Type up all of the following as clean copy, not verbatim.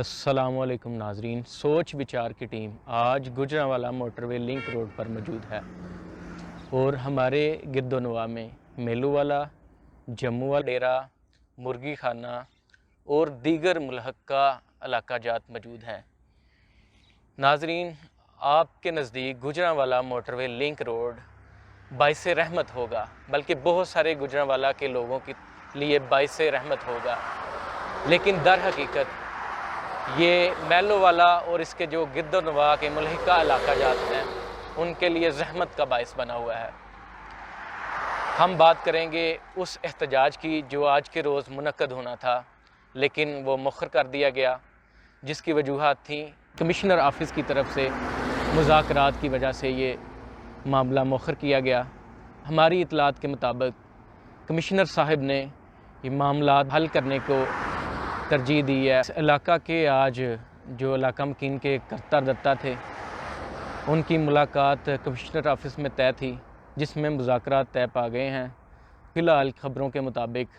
السلام علیکم ناظرین، سوچ وچار کی ٹیم آج گجرانوالہ موٹر وے لنک روڈ پر موجود ہے اور ہمارے گرد و نواح میں میلو والا، جموں والا ڈیرا، مرغی خانہ اور دیگر ملحقہ علاقہ جات موجود ہیں۔ ناظرین، آپ کے نزدیک گجرانوالہ موٹر وے لنک روڈ باعث رحمت ہوگا، بلکہ بہت سارے گجرانوالہ کے لوگوں کے لیے باعث رحمت ہوگا، لیکن در حقیقت یہ میلو والا اور اس کے جو گرد و نواح کے ملحقہ علاقہ جات ہیں ان کے لیے زحمت کا باعث بنا ہوا ہے۔ ہم بات کریں گے اس احتجاج کی جو آج کے روز منعقد ہونا تھا لیکن وہ مؤخر کر دیا گیا، جس کی وجوہات تھیں کمشنر آفس کی طرف سے مذاکرات کی وجہ سے یہ معاملہ مؤخر کیا گیا۔ ہماری اطلاعات کے مطابق کمشنر صاحب نے یہ معاملات حل کرنے کو ترجیح دی ہے۔ اس علاقہ کے آج جو علاقہ مکین کے کرتا دتا تھے ان کی ملاقات کمشنر آفس میں طے تھی، جس میں مذاکرات طے پا گئے ہیں۔ فی الحال خبروں کے مطابق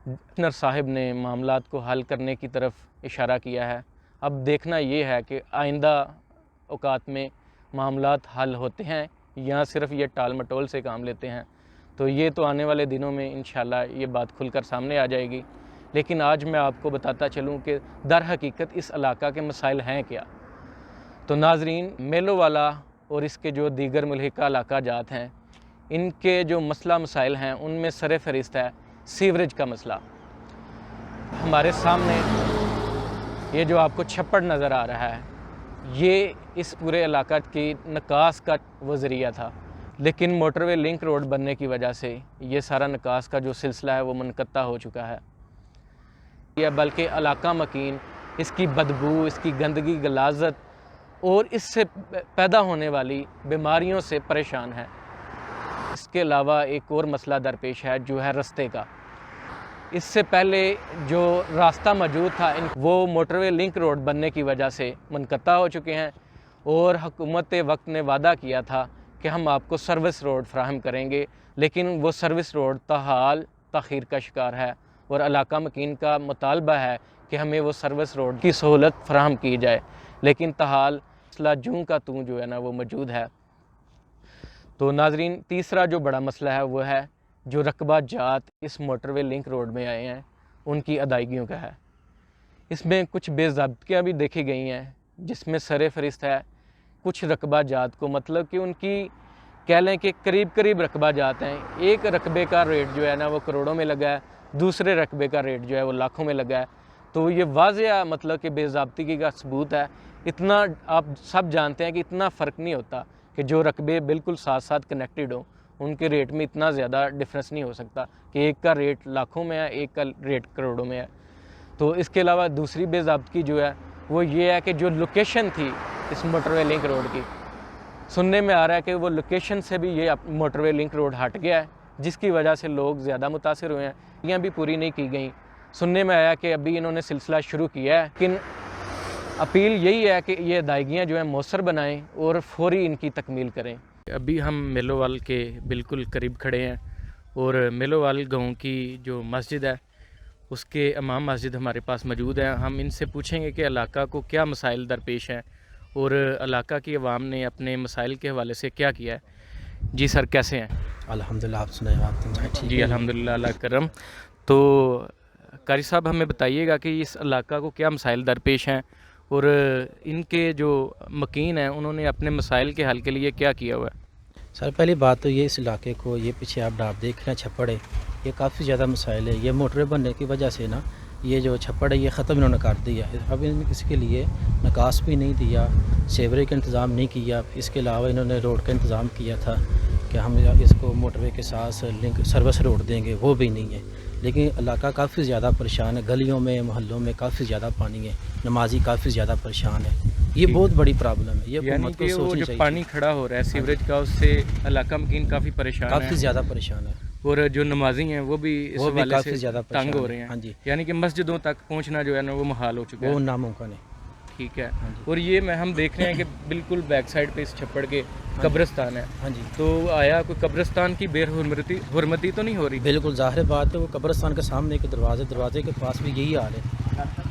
کمشنر صاحب نے معاملات کو حل کرنے کی طرف اشارہ کیا ہے۔ اب دیکھنا یہ ہے کہ آئندہ اوقات میں معاملات حل ہوتے ہیں یا صرف یہ ٹال مٹول سے کام لیتے ہیں، تو یہ تو آنے والے دنوں میں انشاءاللہ یہ بات کھل کر سامنے آ جائے گی۔ لیکن آج میں آپ کو بتاتا چلوں کہ در حقیقت اس علاقہ کے مسائل ہیں کیا۔ تو ناظرین، میلو والا اور اس کے جو دیگر ملحقہ علاقہ جات ہیں ان کے جو مسئلہ مسائل ہیں ان میں سر فہرست ہے سیوریج کا مسئلہ۔ ہمارے سامنے یہ جو آپ کو چھپڑ نظر آ رہا ہے یہ اس پورے علاقہ کی نکاس کا وہ ذریعہ تھا، لیکن موٹر وے لنک روڈ بننے کی وجہ سے یہ سارا نکاس کا جو سلسلہ ہے وہ منقطع ہو چکا ہے، بلکہ علاقہ مکین اس کی بدبو، اس کی گندگی، غلاظت اور اس سے پیدا ہونے والی بیماریوں سے پریشان ہے۔ اس کے علاوہ ایک اور مسئلہ درپیش ہے جو ہے رستے کا۔ اس سے پہلے جو راستہ موجود تھا وہ موٹر وے لنک روڈ بننے کی وجہ سے منقطع ہو چکے ہیں، اور حکومت وقت نے وعدہ کیا تھا کہ ہم آپ کو سروس روڈ فراہم کریں گے، لیکن وہ سروس روڈ تاحال تاخیر کا شکار ہے، اور علاقہ مکین کا مطالبہ ہے کہ ہمیں وہ سروس روڈ کی سہولت فراہم کی جائے، لیکن تاحال مسئلہ جوں کا توں جو ہے نا وہ موجود ہے۔ تو ناظرین، تیسرا جو بڑا مسئلہ ہے وہ ہے جو رقبہ جات اس موٹر وے لنک روڈ میں آئے ہیں ان کی ادائیگیوں کا ہے۔ اس میں کچھ بے ضابطگیاں بھی دیکھی گئی ہیں، جس میں سر فہرست ہے کچھ رقبہ جات کو، مطلب کہ ان کی کہہ لیں کہ قریب رقبہ جات ہیں، ایک رقبے کا ریٹ جو ہے نا وہ کروڑوں میں لگا ہے، دوسرے رقبے کا ریٹ جو ہے وہ لاکھوں میں لگا ہے۔ تو یہ واضح مطلب کہ بے ضابطگی کا ثبوت ہے۔ اتنا آپ سب جانتے ہیں کہ اتنا فرق نہیں ہوتا کہ جو رقبے بالکل ساتھ ساتھ کنیکٹڈ ہوں ان کے ریٹ میں اتنا زیادہ ڈفرینس نہیں ہو سکتا کہ ایک کا ریٹ لاکھوں میں ہے، ایک کا ریٹ کروڑوں میں ہے۔ تو اس کے علاوہ دوسری بے ضابطگی جو ہے وہ یہ ہے کہ جو لوکیشن تھی اس موٹر وے لنک روڈ کی، سننے میں آ رہا ہے کہ وہ لوکیشن سے بھی یہ موٹر وے لنک روڈ ہٹ گیا ہے، جس کی وجہ سے لوگ زیادہ متاثر ہوئے ہیں۔ یہ بھی پوری نہیں کی گئیں۔ سننے میں آیا کہ ابھی انہوں نے سلسلہ شروع کیا ہے، لیکن اپیل یہی ہے کہ یہ ادائیگیاں جو ہیں مؤثر بنائیں اور فوری ان کی تکمیل کریں۔ ابھی ہم میلو وال کے بالکل قریب کھڑے ہیں، اور میلو وال گاؤں کی جو مسجد ہے اس کے امام مسجد ہمارے پاس موجود ہے۔ ہم ان سے پوچھیں گے کہ علاقہ کو کیا مسائل درپیش ہیں اور علاقہ کی عوام نے اپنے مسائل کے حوالے سے کیا کیا ہے۔ جی سر، کیسے ہیں؟ الحمدللہ، آپ سنائیں؟ آپ ٹھیک؟ جی الحمدللہ، اللہ کرم۔ تو قاری صاحب ہمیں بتائیے گا کہ اس علاقہ کو کیا مسائل درپیش ہیں اور ان کے جو مکین ہیں انہوں نے اپنے مسائل کے حل کے لیے کیا کیا ہوا ہے؟ سر، پہلی بات تو یہ اس علاقے کو، یہ پیچھے آپ دیکھ رہے ہیں چھپڑ ہے، یہ کافی زیادہ مسائل ہے۔ یہ موٹر بننے کی وجہ سے نا یہ جو چھپڑ ہے یہ ختم انہوں نے کر دیا ہے۔ اب ان اس کے لیے نکاس بھی نہیں دیا، سیوریج کا انتظام نہیں کیا۔ اس کے علاوہ انہوں نے روڈ کا انتظام کیا تھا کہ ہم اس کو موٹر وے کے ساتھ لنک سروس روڈ دیں گے، وہ بھی نہیں ہے۔ لیکن علاقہ کافی زیادہ پریشان ہے، گلیوں میں محلوں میں کافی زیادہ پانی ہے، نمازی کافی زیادہ پریشان ہے۔ یہ بہت بڑی پرابلم ہے، یہ حکومت کو سوچنی چاہیے۔ پانی کھڑا ہو رہا ہے سیوریج کا، اس سے علاقہ مکین کافی پریشان ہے، کافی زیادہ پریشان ہے، اور جو نمازی ہیں وہ بھی اس حوالے کافی سے زیادہ تنگ ہو رہے ہیں۔ ہاں جی، یعنی کہ مسجدوں تک پہنچنا جو ہے نا وہ محال ہو چکا ہے، وہ ناممکن ہے۔ ٹھیک ہے۔ اور یہ ہم دیکھ رہے ہیں کہ بالکل بیک سائڈ پہ اس چھپڑ کے قبرستان ہے۔ ہاں جی، تو آیا کوئی قبرستان کی بے حرمتی تو نہیں ہو رہی؟ بالکل ظاہر بات ہے، وہ قبرستان کے سامنے کے دروازے کے پاس بھی یہی حال ہے،